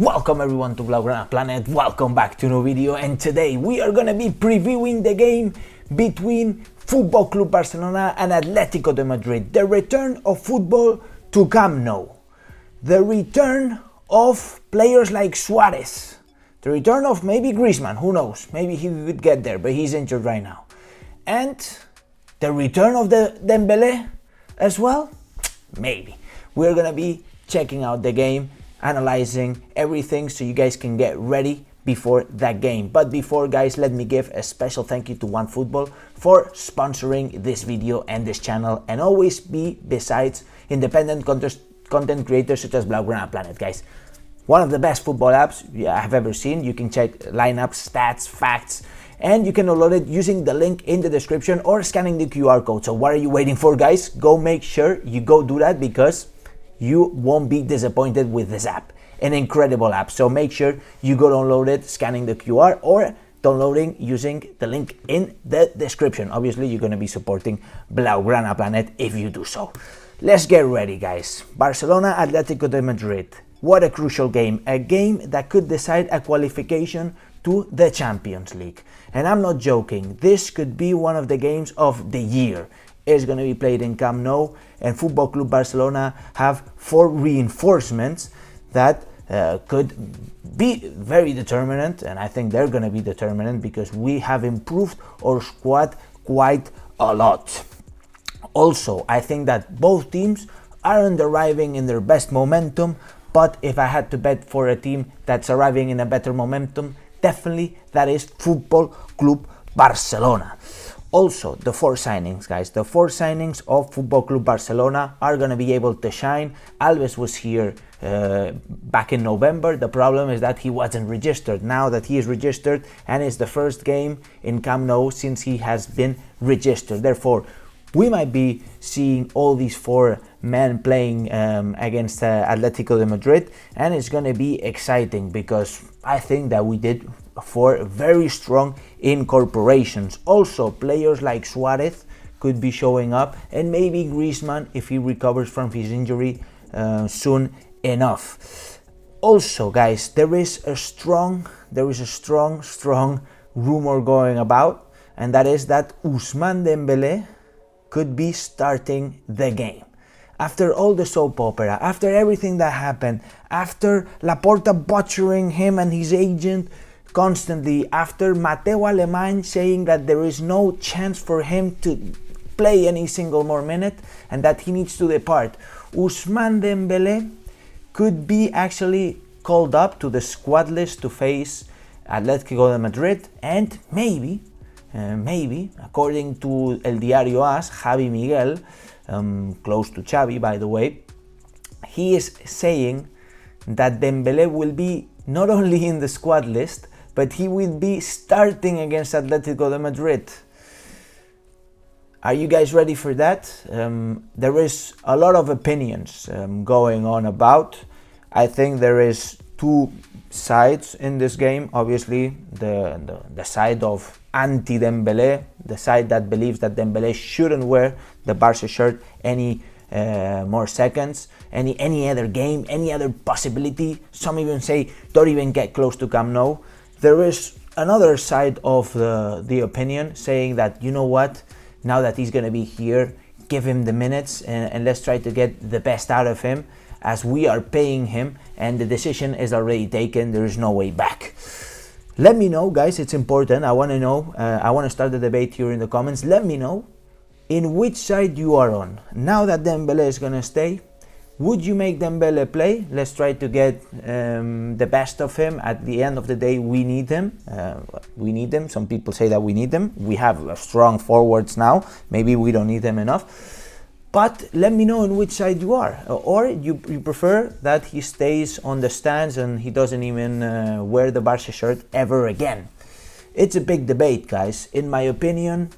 Welcome everyone to Blaugrana Planet, welcome back to a new video, and today we are gonna be previewing the game between Football Club Barcelona and Atletico de Madrid. The return of football to Camp Nou. The return of players like Suarez. The return of maybe Griezmann, who knows, maybe he could get there, but he's injured right now. And the return of the Dembele as well, maybe. We're gonna be checking out the game, analyzing everything so you guys can get ready before that game. But before, guys, let me give a special thank you to OneFootball for sponsoring this video and this channel, and always be besides independent content creators such as Blaugrana Planet, guys. One of the best football apps I have ever seen. You can check lineups, stats, facts, and you can download it using the link in the description or scanning the QR code. So what are you waiting for, guys? Go make sure you go do that, because you won't be disappointed with this app. An incredible app. So make sure you go download it scanning the QR or downloading using the link in the description. Obviously, you're going to be supporting Blaugrana Planet if you do so. Let's get ready, guys. Barcelona, Atletico de Madrid. What a crucial game. A game that could decide a qualification to the Champions League. And I'm not joking. This could be one of the games of the year. Is going to be played in Camp Nou, and Football Club Barcelona have 4 reinforcements that could be very determinant, and I think they're going to be determinant because we have improved our squad quite a lot. Also, I think that both teams aren't arriving in their best momentum, but if I had to bet for a team that's arriving in a better momentum, definitely that is Football Club Barcelona. Also, the 4 signings, guys. The 4 signings of Football Club Barcelona are going to be able to shine. Alves was here back in November. The problem is that he wasn't registered. Now that he is registered, and it's the first game in Camp Nou since he has been registered. Therefore, we might be seeing all these 4 men playing against Atletico de Madrid, and it's going to be exciting because I think that we did 4 very strong incorporations. Also, players like Suarez could be showing up, and maybe Griezmann if he recovers from his injury soon enough. Also, guys, there is a strong rumor going about, and that is that Ousmane Dembele could be starting the game. After all the soap opera, after everything that happened, after Laporta butchering him and his agent constantly, after Mateo Alemany saying that there is no chance for him to play any single more minute and that he needs to depart, Ousmane Dembele could be actually called up to the squad list to face Atletico de Madrid, and maybe, according to El Diario AS, Javi Miguel, close to Xavi by the way, he is saying that Dembele will be not only in the squad list, but he will be starting against Atletico de Madrid. Are you guys ready for that? There is a lot of opinions going on about. I think there is 2 sides in this game. Obviously, the side of anti-Dembele, the side that believes that Dembele shouldn't wear the Barça shirt any more seconds, any other game, any other possibility. Some even say don't even get close to Camp Nou. There is another side of the opinion saying that, you know what, now that he's going to be here, give him the minutes and let's try to get the best out of him, as we are paying him and the decision is already taken. There is no way back. Let me know, guys, it's important. I want to know, I want to start the debate here in the comments. Let me know in which side you are on. Now that Dembele is going to stay, would you make Dembele play? Let's try to get the best of him. At the end of the day, we need him. Some people say that we need him. We have strong forwards now. Maybe we don't need them enough. But let me know in which side you are. Or you prefer that he stays on the stands and he doesn't even wear the Barça shirt ever again. It's a big debate, guys. In my opinion,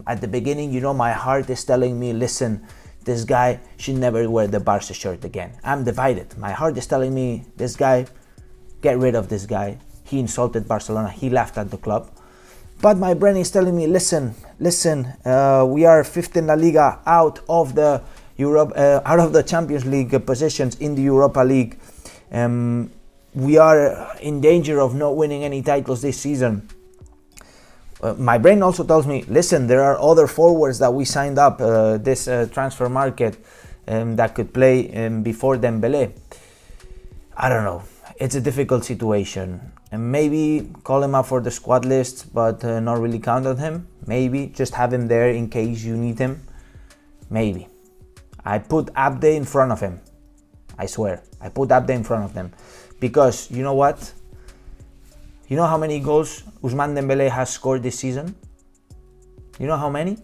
at the beginning, you know, my heart is telling me, listen, this guy should never wear the Barça shirt again. I'm divided. My heart is telling me, this guy, get rid of this guy. He insulted Barcelona. He laughed at the club. But my brain is telling me, listen, we are 5th in La Liga, out of the Champions League positions in the Europa League. we are in danger of not winning any titles this season. My brain also tells me, listen, there are other forwards that we signed up this transfer market that could play before Dembele. I don't know. It's a difficult situation. And maybe call him up for the squad list, but not really count on him. Maybe just have him there in case you need him. Maybe. I put Abde in front of him. I swear. I put Abde in front of them. Because, you know what? You know how many goals Ousmane Dembélé has scored this season? You know how many?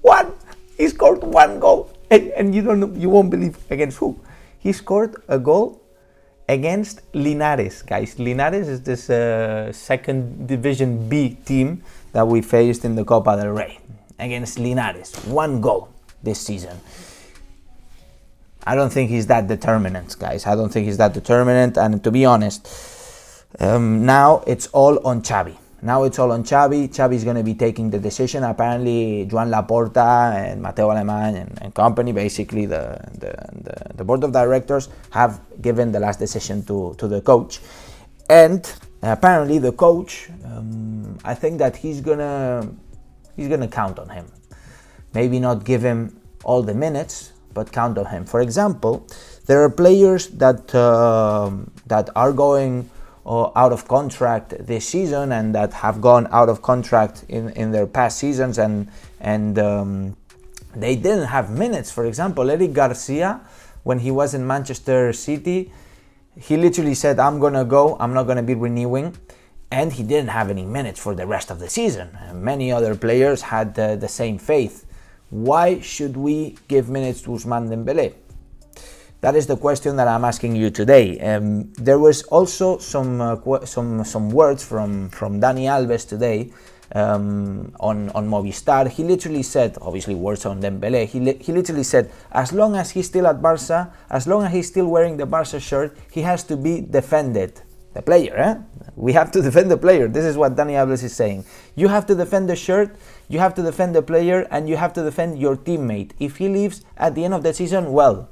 One! He scored one goal. And you won't believe against who? He scored a goal against Linares, guys. Linares is this second division B team that we faced in the Copa del Rey. Against Linares. One goal this season. I don't think he's that determinant, guys. I don't think he's that determinant. And to be honest, now it's all on Xavi. Xavi is going to be taking the decision. Apparently, Joan Laporta and Mateo Alemany and company, basically the board of directors, have given the last decision to the coach. And apparently, the coach, I think that he's gonna count on him. Maybe not give him all the minutes, but count on him. For example, there are players that are going out of contract this season and that have gone out of contract in their past seasons and they didn't have minutes. For example, Eric Garcia, when he was in Manchester City, he literally said, I'm gonna go, I'm not gonna be renewing, and he didn't have any minutes for the rest of the season. And many other players had the same faith. Why should we give minutes to Ousmane Dembélé? That is the question that I'm asking you today. There was also some words from Dani Alves today on Movistar. He literally said, obviously words on Dembélé, he literally said, as long as he's still at Barça, as long as he's still wearing the Barça shirt, he has to be defended. The player, eh? We have to defend the player. This is what Dani Alves is saying. You have to defend the shirt, you have to defend the player, and you have to defend your teammate. If he leaves at the end of the season, well,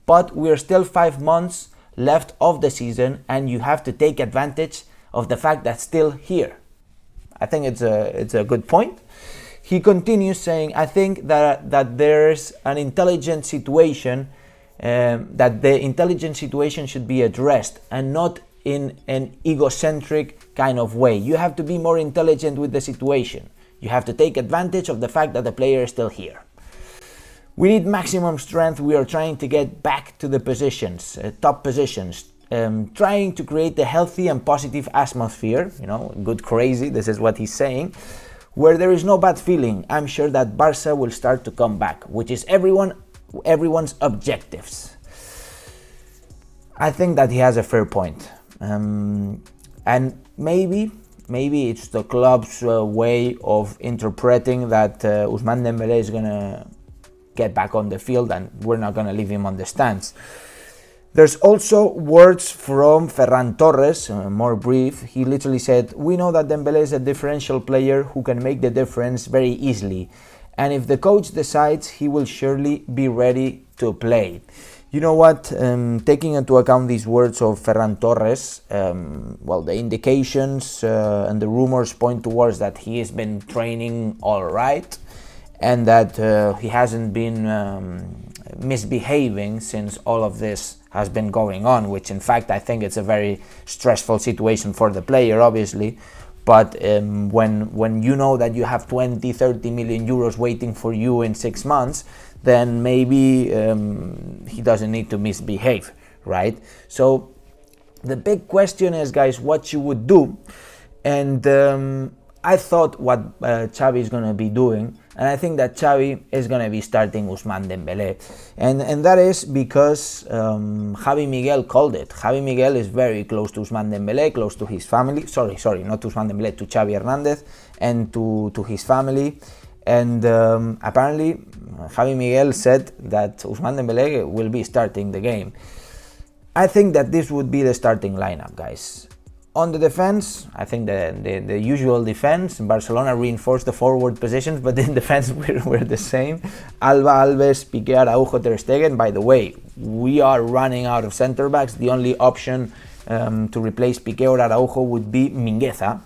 but we're still 5 months left of the season, and you have to take advantage of the fact that's still here. I think it's a good point. He continues saying, I think that there's an intelligent situation, that the intelligent situation should be addressed and not in an egocentric kind of way. You have to be more intelligent with the situation. You have to take advantage of the fact that the player is still here. We need maximum strength. We are trying to get back to the positions, top positions, trying to create a healthy and positive atmosphere, good crazy, this is what he's saying, where there is no bad feeling. I'm sure that Barça will start to come back, which is everyone's objectives. I think that he has a fair point. And maybe it's the club's way of interpreting that Ousmane Dembélé is going to get back on the field and we're not going to leave him on the stands. There's also words from Ferran Torres, more brief. He literally said, we know that Dembélé is a differential player who can make the difference very easily. And if the coach decides, he will surely be ready to play. You know what? Taking into account these words of Ferran Torres, the indications and the rumors point towards that he has been training all right and that he hasn't been misbehaving since all of this has been going on, which in fact I think it's a very stressful situation for the player, obviously. But when you know that you have 20-30 million euros waiting for you in 6 months, then maybe he doesn't need to misbehave, right? So the big question is, guys, what you would do. And I thought what Xavi is going to be doing, and I think that Xavi is going to be starting Ousmane Dembélé. And that is because Javi Miguel called it. Javi Miguel is very close to Ousmane Dembélé, close to his family. Sorry, not to Ousmane Dembélé, to Xavi Hernandez and to his family. And apparently Javi Miguel said that Ousmane Dembélé will be starting the game. I think that this would be the starting lineup, guys. On the defense, I think the usual defense. Barcelona reinforced the forward positions, but in defense we're the same. Alba, Alves, Piqué, Araujo, Ter Stegen. By the way, we are running out of center backs. The only option to replace Piqué or Araujo would be Mingueza.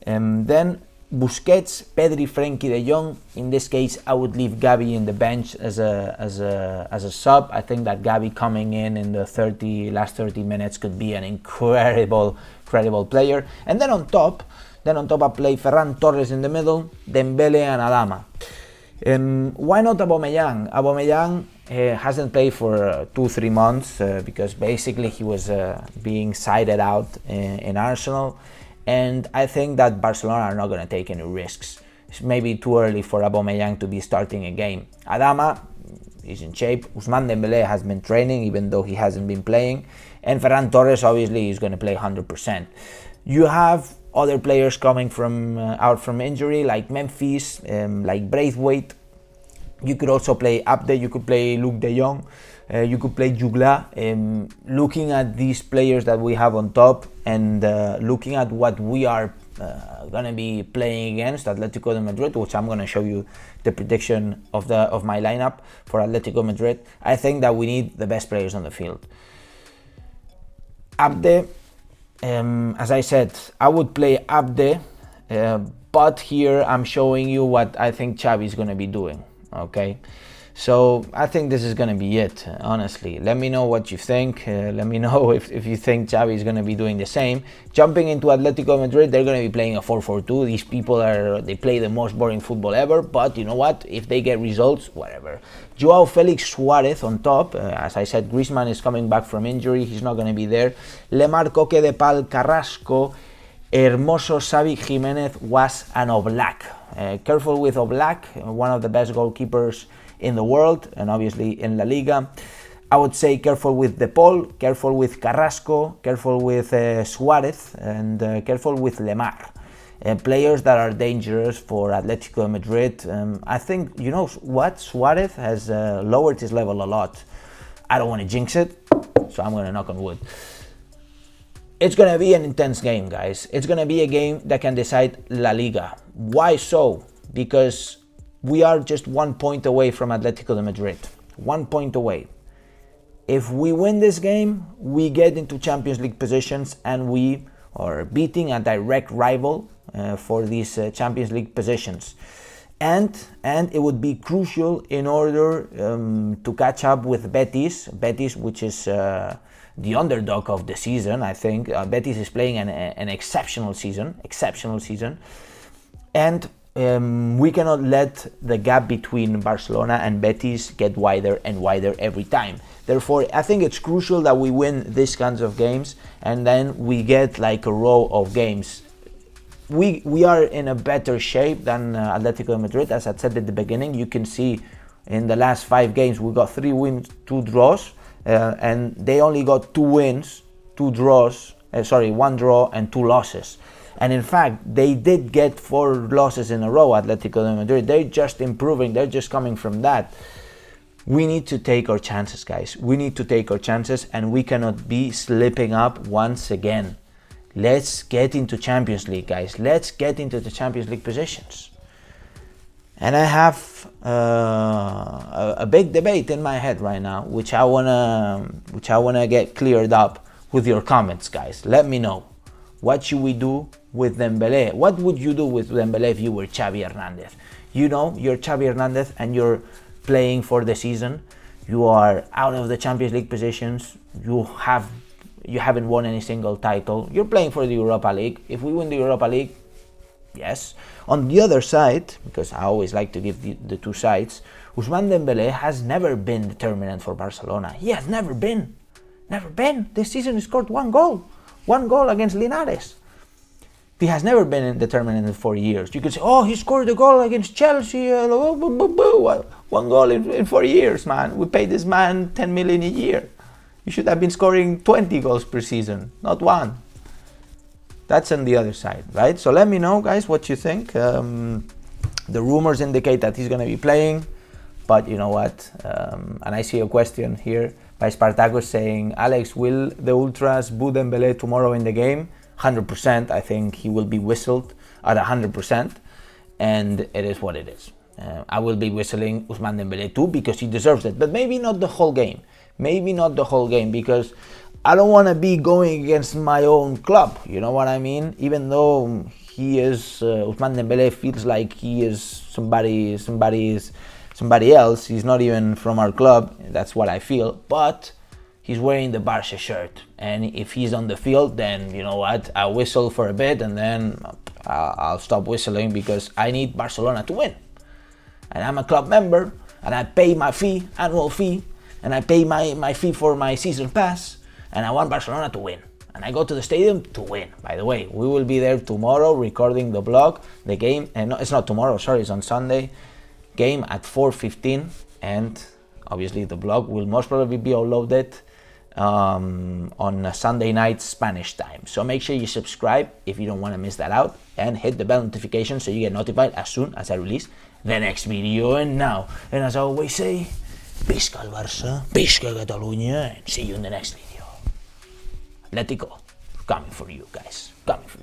Then Busquets, Pedri, Frenkie de Jong. In this case, I would leave Gavi in the bench as a sub. I think that Gavi coming in the last 30 minutes could be an incredible player. And then on top I play Ferran Torres in the middle, Dembele and Adama. Why not Aubameyang? Aubameyang hasn't played for 2-3 months because basically he was being sided out in Arsenal. And I think that Barcelona are not going to take any risks. It's maybe too early for Aubameyang to be starting a game. Adama is in shape. Ousmane Dembélé has been training even though he hasn't been playing. And Ferran Torres obviously is going to play 100%. You have other players coming from out from injury like Memphis, like Braithwaite. You could also play Abde, you could play Luke de Jong. You could play Jugla. Looking at these players that we have on top and looking at what we are going to be playing against Atletico de Madrid, which I'm going to show you the prediction of my lineup for Atletico Madrid, I think that we need the best players on the field. Abde, as I said, I would play Abde, but here I'm showing you what I think Xavi is going to be doing. Okay. So I think this is going to be it, honestly. Let me know what you think. Let me know if you think Xavi is going to be doing the same. Jumping into Atletico Madrid, they're going to be playing a 4-4-2. These people they play the most boring football ever, but you know what? If they get results, whatever. Joao Felix Suarez on top. As I said, Griezmann is coming back from injury. He's not going to be there. Lemar, Coque, De Paul, Carrasco, Hermoso, Xavi, Jimenez, Was, and Oblak. Careful with Oblak, one of the best goalkeepers in the world and obviously in La Liga. I would say careful with De Paul, careful with Carrasco, careful with Suarez, and careful with Lemar. Players that are dangerous for Atletico Madrid. I think, you know what, Suarez has lowered his level a lot. I don't want to jinx it, so I'm going to knock on wood. It's going to be an intense game, guys. It's going to be a game that can decide La Liga. Why so? Because we are just 1 point away from Atletico de Madrid. 1 point away. If we win this game, we get into Champions League positions and we are beating a direct rival for these Champions League positions. And it would be crucial in order to catch up with Betis, which is the underdog of the season, I think. Betis is playing an exceptional season. And we cannot let the gap between Barcelona and Betis get wider and wider every time. Therefore, I think it's crucial that we win these kinds of games and then we get like a row of games. We are in a better shape than Atletico de Madrid. As I said at the beginning, you can see in the last 5 games we got 3 wins, 2 draws, and they only got 2 wins, 1 draw and 2 losses. And in fact, they did get 4 losses in a row, Atletico de Madrid. They're just improving. They're just coming from that. We need to take our chances, guys. We need to take our chances, and we cannot be slipping up once again. Let's get into Champions League, guys. Let's get into the Champions League positions. And I have a big debate in my head right now, which I wanna get cleared up with your comments, guys. Let me know. What should we do with Dembele? What would you do with Dembele if you were Xavi Hernandez? You know, you're Xavi Hernandez and you're playing for the season. You are out of the Champions League positions. You haven't won any single title. You're playing for the Europa League. If we win the Europa League, yes. On the other side, because I always like to give the two sides, Ousmane Dembele has never been determinant for Barcelona. He has never been. This season he scored 1 goal. 1 goal against Linares. He has never been determinant in 4 years. You could say, oh, he scored a goal against Chelsea. 1 goal in 4 years, man. We paid this man 10 million a year. You should have been scoring 20 goals per season, not 1. That's on the other side, right? So let me know, guys, what you think. The rumors indicate that he's going to be playing, but you know what? And I see a question here by Spartacus saying, Alex, will the Ultras boo Dembele tomorrow in the game? 100%. I think he will be whistled at 100%, and it is what it is. I will be whistling Ousmane Dembele too because he deserves it, but maybe not the whole game. maybe not the whole game, because I don't want to be going against my own club, you know what I mean? Even though he is, Ousmane Dembele feels like he is somebody else, he's not even from our club, that's what I feel, but he's wearing the Barça shirt, and if he's on the field, then you know what, I'll whistle for a bit and then I'll stop whistling, because I need Barcelona to win. And I'm a club member, and I pay my fee, annual fee, and I pay my fee for my season pass, and I want Barcelona to win. And I go to the stadium to win. By the way, we will be there tomorrow recording the vlog, the game, and no, it's not tomorrow, sorry, it's on Sunday, game at 4:15, and obviously the vlog will most probably be uploaded on a Sunday night Spanish time. So make sure you subscribe if you don't want to miss that out, and hit the bell notification so you get notified as soon as I release the next video. And as I always say, visca el Barça, visca Catalunya, and see you in the next video. Atletico, coming for you guys, coming for you.